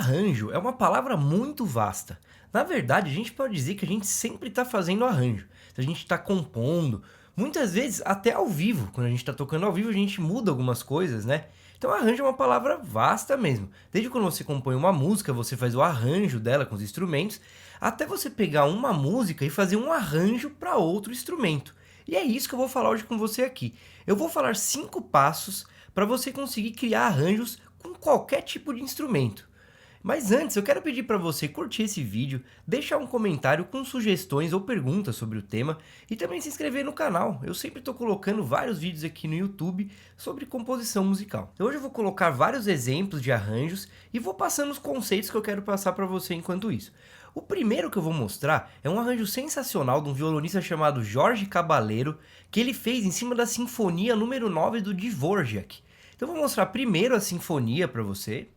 Arranjo é uma palavra muito vasta. Na verdade, a gente pode dizer que a gente sempre está fazendo arranjo. A gente está compondo, muitas vezes até ao vivo. Quando a gente está tocando ao vivo, a gente muda algumas coisas, né? Então, arranjo é uma palavra vasta mesmo. Desde quando você compõe uma música, você faz o arranjo dela com os instrumentos, até você pegar uma música e fazer um arranjo para outro instrumento. E é isso que eu vou falar hoje com você aqui. Eu vou falar 5 passos para você conseguir criar arranjos com qualquer tipo de instrumento. Mas antes, eu quero pedir para você curtir esse vídeo, deixar um comentário com sugestões ou perguntas sobre o tema e também se inscrever no canal. Eu sempre estou colocando vários vídeos aqui no YouTube sobre composição musical. Então, hoje eu vou colocar vários exemplos de arranjos e vou passando os conceitos que eu quero passar para você enquanto isso. O primeiro que eu vou mostrar é um arranjo sensacional de um violonista chamado Jorge Caballero, que ele fez em cima da Sinfonia número 9 do Dvorak. Então eu vou mostrar primeiro a sinfonia para você.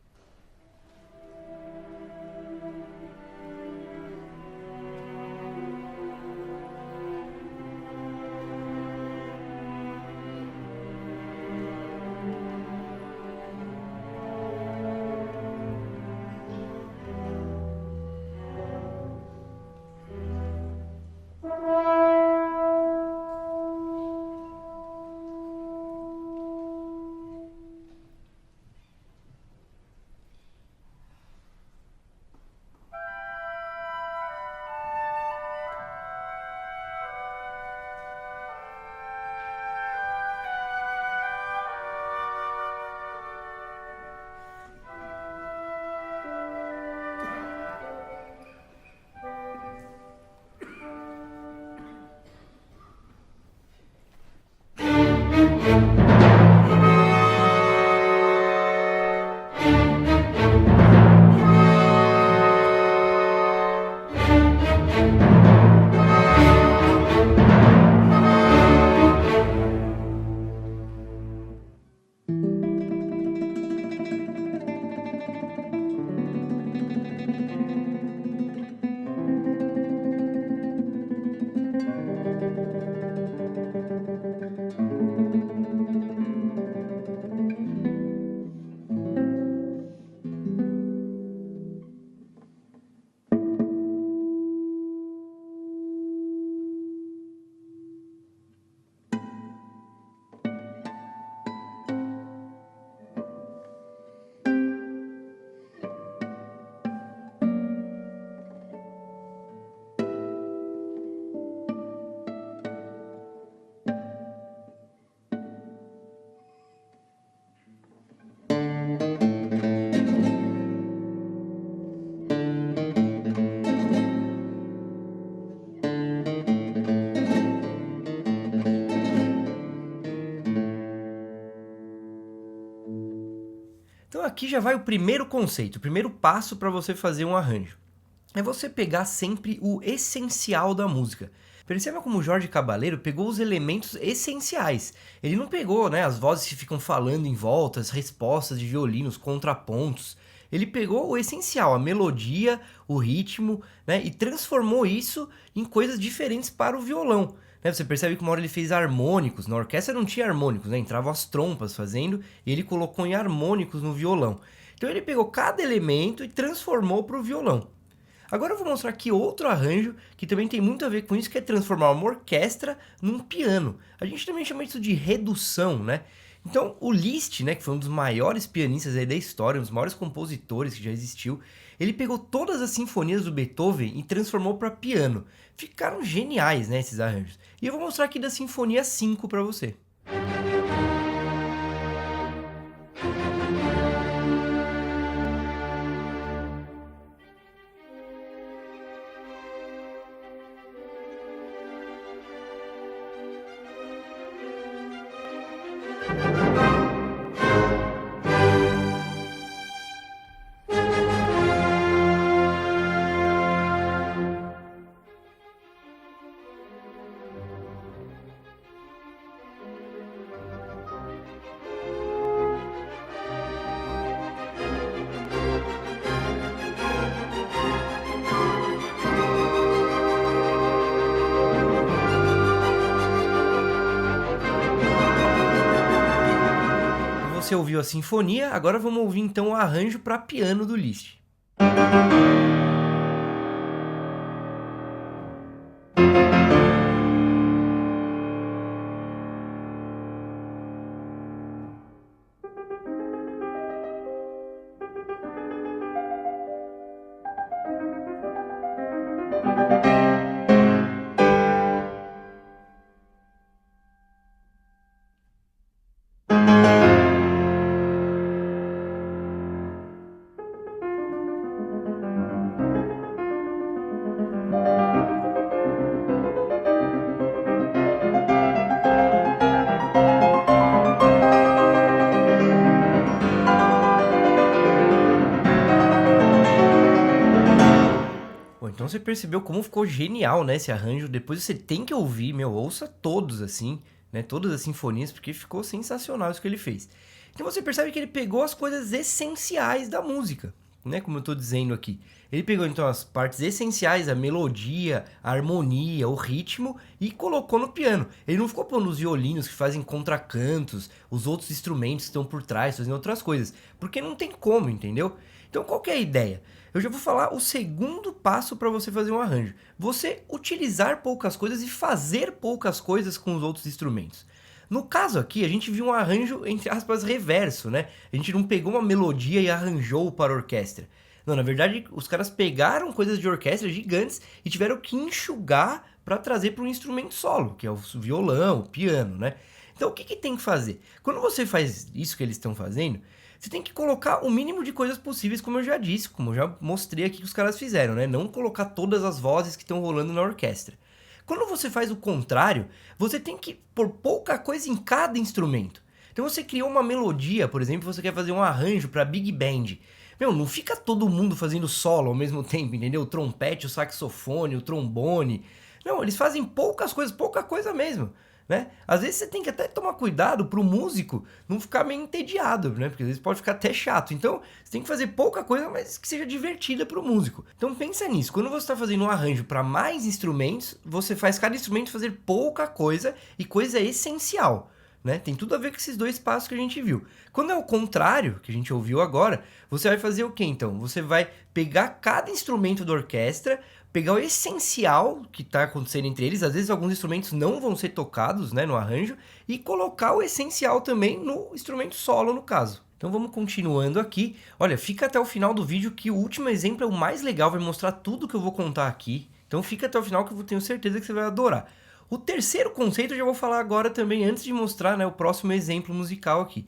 Então aqui já vai o primeiro conceito, o primeiro passo para você fazer um arranjo. É você pegar sempre o essencial da música. Perceba como o Jorge Caballero pegou os elementos essenciais. Ele não pegou, né, as vozes que ficam falando em volta, as respostas de violino, os contrapontos. Ele pegou o essencial, a melodia, o ritmo, né, e transformou isso em coisas diferentes para o violão. Você percebe que uma hora ele fez harmônicos, na orquestra não tinha harmônicos, né? Entravam as trompas fazendo e ele colocou em harmônicos no violão. Então ele pegou cada elemento e transformou para o violão. Agora eu vou mostrar aqui outro arranjo que também tem muito a ver com isso, que é transformar uma orquestra num piano. A gente também chama isso de redução, né? Então o Liszt, né, que foi um dos maiores pianistas aí da história, um dos maiores compositores que já existiu, ele pegou todas as sinfonias do Beethoven e transformou para piano. Ficaram geniais, né, esses arranjos. E eu vou mostrar aqui da Sinfonia 5 para você. Você ouviu a sinfonia, agora vamos ouvir então o arranjo para piano do Liszt. Pô, então você percebeu como ficou genial, né, esse arranjo. Depois você tem que ouvir, meu, ouça todos assim, né, todas as sinfonias, porque ficou sensacional isso que ele fez. Então você percebe que ele pegou as coisas essenciais da música, né, como eu tô dizendo aqui. Ele pegou então as partes essenciais, a melodia, a harmonia, o ritmo e colocou no piano. Ele não ficou pondo os violinos que fazem contracantos, os outros instrumentos que estão por trás, fazendo outras coisas, porque não tem como, entendeu? Então qual que é a ideia? Eu já vou falar o segundo passo para você fazer um arranjo. Você utilizar poucas coisas e fazer poucas coisas com os outros instrumentos. No caso aqui, a gente viu um arranjo, entre aspas, reverso, né? A gente não pegou uma melodia e arranjou para a orquestra. Não, na verdade, os caras pegaram coisas de orquestra gigantes e tiveram que enxugar para trazer para um instrumento solo, que é o violão, o piano, né? Então, o que que tem que fazer? Quando você faz isso que eles estão fazendo, você tem que colocar o mínimo de coisas possíveis, como eu já disse, como eu já mostrei aqui que os caras fizeram, né? Não colocar todas as vozes que estão rolando na orquestra. Quando você faz o contrário, você tem que pôr pouca coisa em cada instrumento. Então você criou uma melodia, por exemplo, você quer fazer um arranjo para Big Band. Meu, não fica todo mundo fazendo solo ao mesmo tempo, entendeu? O trompete, o saxofone, o trombone. Não, eles fazem poucas coisas, pouca coisa mesmo, né? Às vezes você tem que até tomar cuidado pro músico não ficar meio entediado, né? Porque às vezes pode ficar até chato. Então, você tem que fazer pouca coisa, mas que seja divertida pro músico. Então, pensa nisso. Quando você está fazendo um arranjo para mais instrumentos, você faz cada instrumento fazer pouca coisa e coisa essencial. Né? Tem tudo a ver com esses dois passos que a gente viu. Quando é o contrário, que a gente ouviu agora, você vai fazer o quê então? Você vai pegar cada instrumento da orquestra, pegar o essencial que está acontecendo entre eles, às vezes alguns instrumentos não vão ser tocados, né, no arranjo, e colocar o essencial também no instrumento solo, no caso. Então vamos continuando aqui. Olha, fica até o final do vídeo que o último exemplo é o mais legal, vai mostrar tudo que eu vou contar aqui. Então fica até o final que eu tenho certeza que você vai adorar. O terceiro conceito eu já vou falar agora também, antes de mostrar, né, o próximo exemplo musical aqui.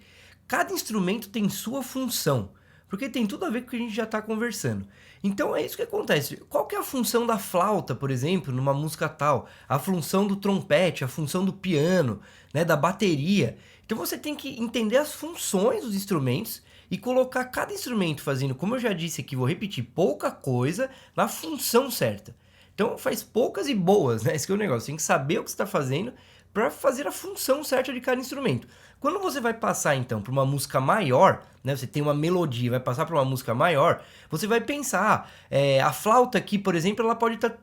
Cada instrumento tem sua função, porque tem tudo a ver com o que a gente já está conversando. Então é isso que acontece. Qual que é a função da flauta, por exemplo, numa música tal? A função do trompete, a função do piano, né, da bateria. Então você tem que entender as funções dos instrumentos e colocar cada instrumento fazendo, como eu já disse aqui, vou repetir, pouca coisa na função certa. Então faz poucas e boas, né? Esse que é o negócio. Você tem que saber o que você está fazendo para fazer a função certa de cada instrumento. Quando você vai passar então para uma música maior, né? Você tem uma melodia, vai passar para uma música maior, você vai pensar, a flauta aqui, por exemplo, ela pode estar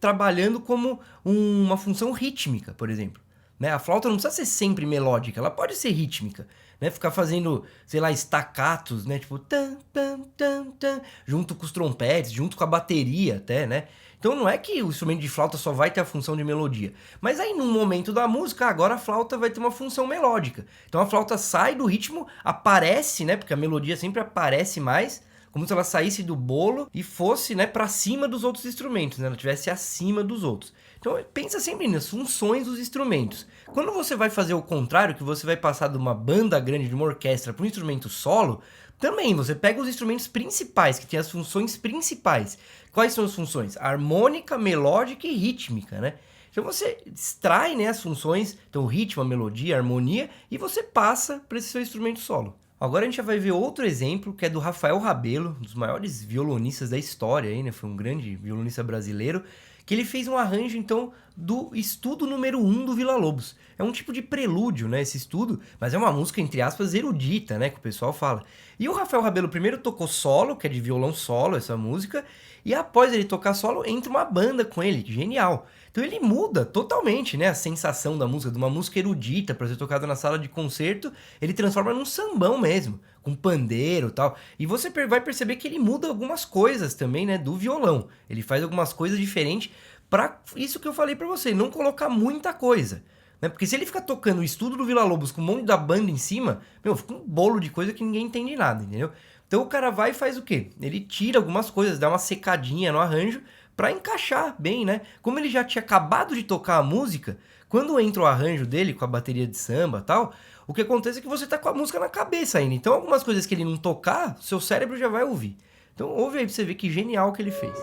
trabalhando como uma função rítmica, por exemplo. Né? A flauta não precisa ser sempre melódica, ela pode ser rítmica, né? Ficar fazendo, sei lá, staccatos, né? Tipo, tan, tan, tan, tan, junto com os trompetes, junto com a bateria até, né? Então não é que o instrumento de flauta só vai ter a função de melodia. Mas aí num momento da música, agora a flauta vai ter uma função melódica. Então a flauta sai do ritmo, aparece, né? Porque a melodia sempre aparece mais, como se ela saísse do bolo e fosse, né, para cima dos outros instrumentos, né? Ela estivesse acima dos outros. Então pensa sempre nas funções dos instrumentos. Quando você vai fazer o contrário, que você vai passar de uma banda grande, de uma orquestra, para um instrumento solo, também você pega os instrumentos principais, que tem as funções principais. Quais são as funções? Harmônica, melódica e rítmica, né? Então você extrai, né, as funções, então o ritmo, a melodia, a harmonia, e você passa para esse seu instrumento solo. Agora a gente já vai ver outro exemplo, que é do Rafael Rabelo, um dos maiores violonistas da história, aí, né? Foi um grande violonista brasileiro, que ele fez um arranjo, então, do estudo número 1 do Villa-Lobos. É um tipo de prelúdio, né, esse estudo, mas é uma música, entre aspas, erudita, né, que o pessoal fala. E o Rafael Rabelo primeiro tocou solo, que é de violão solo, essa música, e após ele tocar solo, entra uma banda com ele, que genial. Então ele muda totalmente, né, a sensação da música, de uma música erudita para ser tocada na sala de concerto, ele transforma num sambão mesmo, com pandeiro e tal. E você vai perceber que ele muda algumas coisas também, né, do violão. Ele faz algumas coisas diferentes para isso que eu falei para você, não colocar muita coisa. Né? Porque se ele ficar tocando o estudo do Villa-Lobos com um monte da banda em cima, meu, fica um bolo de coisa que ninguém entende nada, entendeu? Então o cara vai e faz o quê? Ele tira algumas coisas, dá uma secadinha no arranjo para encaixar bem, né? Como ele já tinha acabado de tocar a música, quando entra o arranjo dele com a bateria de samba e tal, o que acontece é que você tá com a música na cabeça ainda. Então algumas coisas que ele não tocar, seu cérebro já vai ouvir. Então ouve aí pra você ver que genial que ele fez.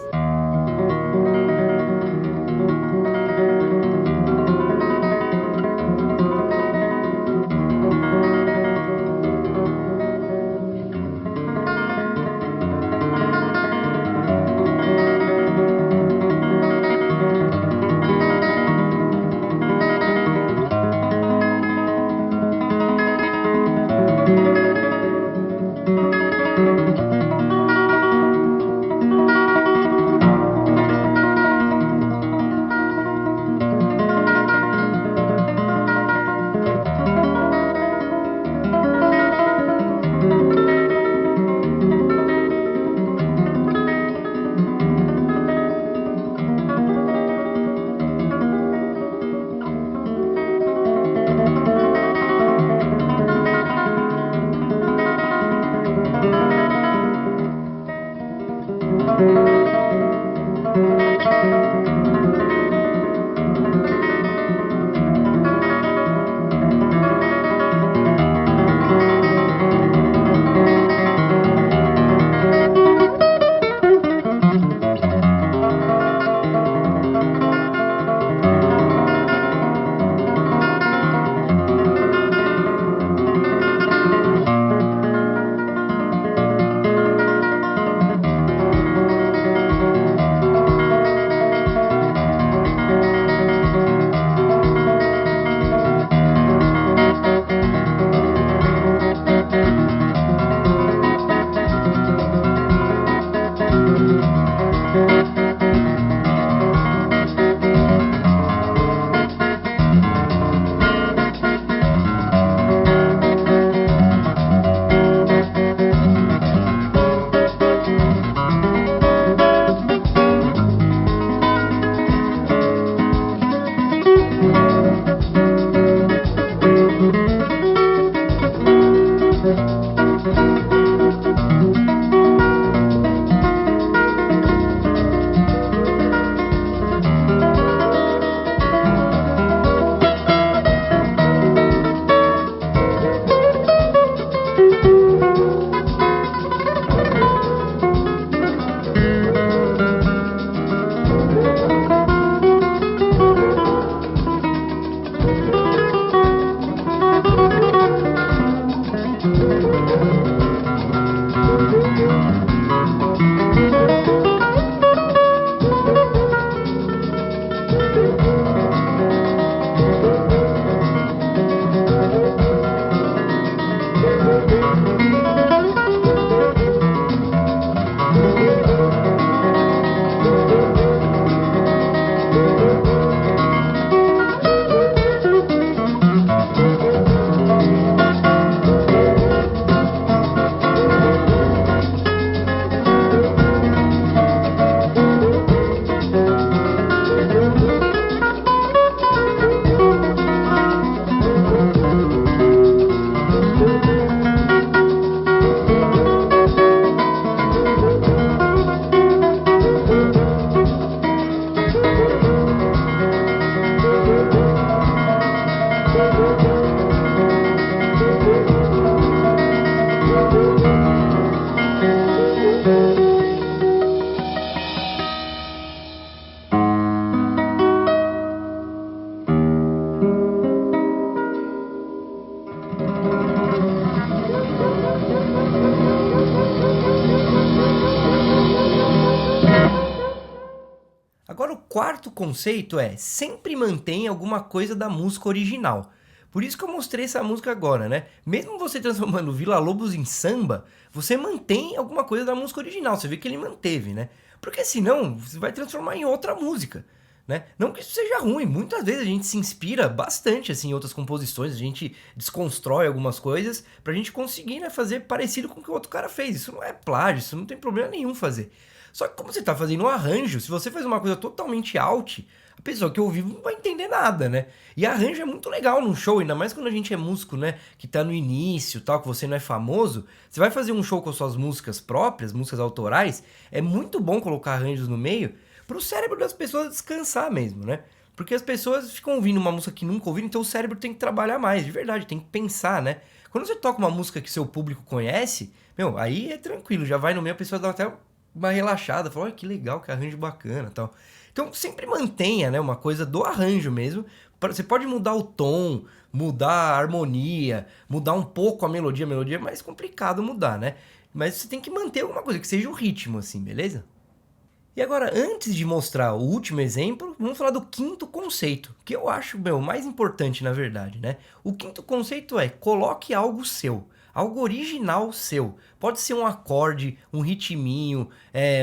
Agora, o quarto conceito é sempre mantém alguma coisa da música original. Por isso que eu mostrei essa música agora, né? Mesmo você transformando Villa-Lobos em samba, você mantém alguma coisa da música original. Você vê que ele manteve, né? Porque senão, você vai transformar em outra música. né? Não que isso seja ruim, muitas vezes a gente se inspira bastante assim em outras composições, a gente desconstrói algumas coisas pra gente conseguir, né, fazer parecido com o que o outro cara fez. Isso não é plágio, isso não tem problema nenhum fazer. Só que como você tá fazendo um arranjo, se você faz uma coisa totalmente out, a pessoa que ouvir não vai entender nada, né? E arranjo é muito legal num show, ainda mais quando a gente é músico, né, que tá no início, tal, que você não é famoso, você vai fazer um show com suas músicas próprias, músicas autorais, é muito bom colocar arranjos no meio pro cérebro das pessoas descansar mesmo, né? Porque as pessoas ficam ouvindo uma música que nunca ouviram, então o cérebro tem que trabalhar mais, de verdade, tem que pensar, né? Quando você toca uma música que seu público conhece, meu, aí é tranquilo, já vai no meio, a pessoa dá até uma relaxada, fala, olha que legal, que arranjo bacana, tal. Então sempre mantenha, né, uma coisa do arranjo mesmo. Você pode mudar o tom, mudar a harmonia, mudar um pouco a melodia é mais complicado mudar, né? Mas você tem que manter alguma coisa que seja o ritmo, assim, beleza? E agora, antes de mostrar o último exemplo, vamos falar do quinto conceito, que eu acho, meu, mais importante na verdade, né? O quinto conceito é: coloque algo seu, algo original seu. Pode ser um acorde, um ritminho,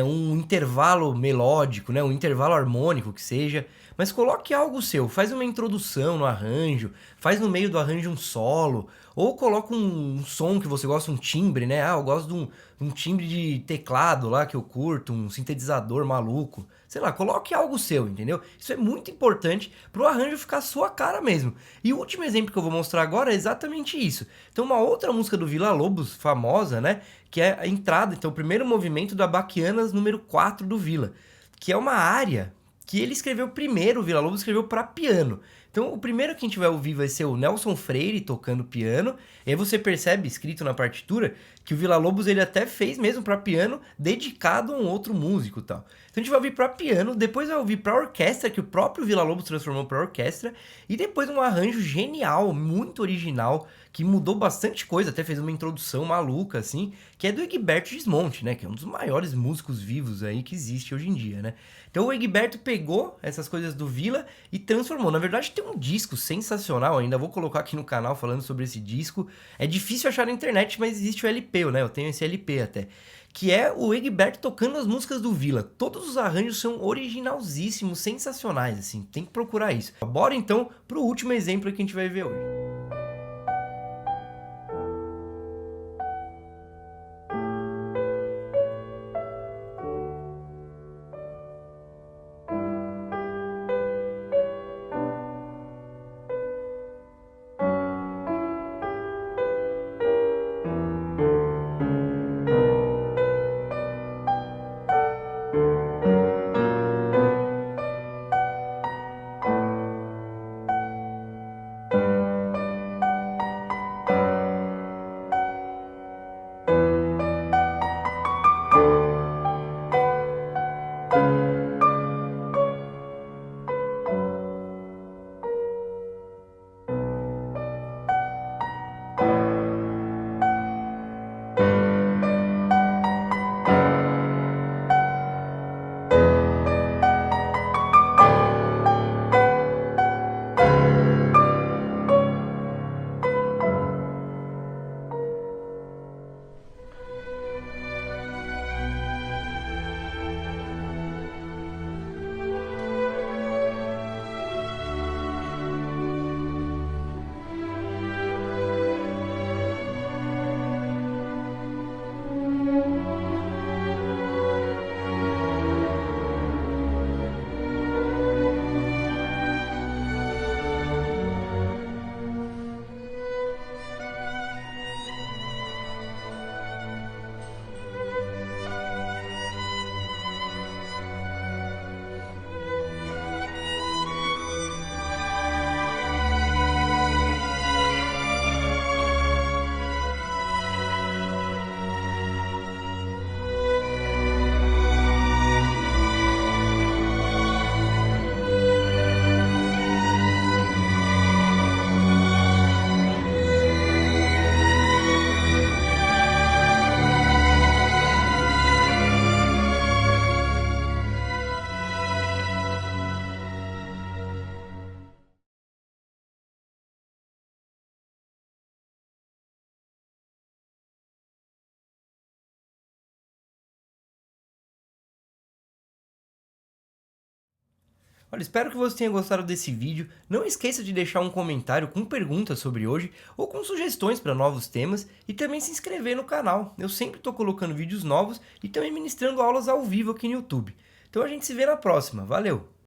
um intervalo melódico, né? Um intervalo harmônico que seja, mas coloque algo seu. Faz uma introdução no arranjo, faz no meio do arranjo um solo, ou coloca um som que você gosta, um timbre, né? Ah, eu gosto de um timbre de teclado lá que eu curto, um sintetizador maluco. Sei lá, coloque algo seu, entendeu? Isso é muito importante pro arranjo ficar a sua cara mesmo. E o último exemplo que eu vou mostrar agora é exatamente isso. Então, uma outra música do Villa-Lobos, famosa, né? Que é a entrada, então, o primeiro movimento da Baquianas número 4 do Villa, que é uma área que ele escreveu primeiro, o Villa-Lobos escreveu para piano. Então, o primeiro que a gente vai ouvir vai ser o Nelson Freire tocando piano. E aí você percebe, escrito na partitura, que o Villa-Lobos ele até fez mesmo para piano, dedicado a um outro músico e tal. Então a gente vai ouvir para piano, depois vai ouvir para orquestra, que o próprio Villa-Lobos transformou para orquestra, e depois um arranjo genial, muito original, que mudou bastante coisa, até fez uma introdução maluca, assim, que é do Egberto Gismonti, né? Que é um dos maiores músicos vivos aí que existe hoje em dia, né? Então o Egberto pegou essas coisas do Villa e transformou. Na verdade, tem um disco sensacional, ainda vou colocar aqui no canal falando sobre esse disco. É difícil achar na internet, mas existe o LP, né? Eu tenho esse LP até. Que é o Egberto tocando as músicas do Villa. Todos os arranjos são originalzíssimos, sensacionais, assim. Tem que procurar isso. Bora então pro último exemplo que a gente vai ver hoje. Olha, espero que você tenha gostado desse vídeo. Não esqueça de deixar um comentário com perguntas sobre hoje ou com sugestões para novos temas e também se inscrever no canal. Eu sempre estou colocando vídeos novos e também ministrando aulas ao vivo aqui no YouTube. Então a gente se vê na próxima. Valeu!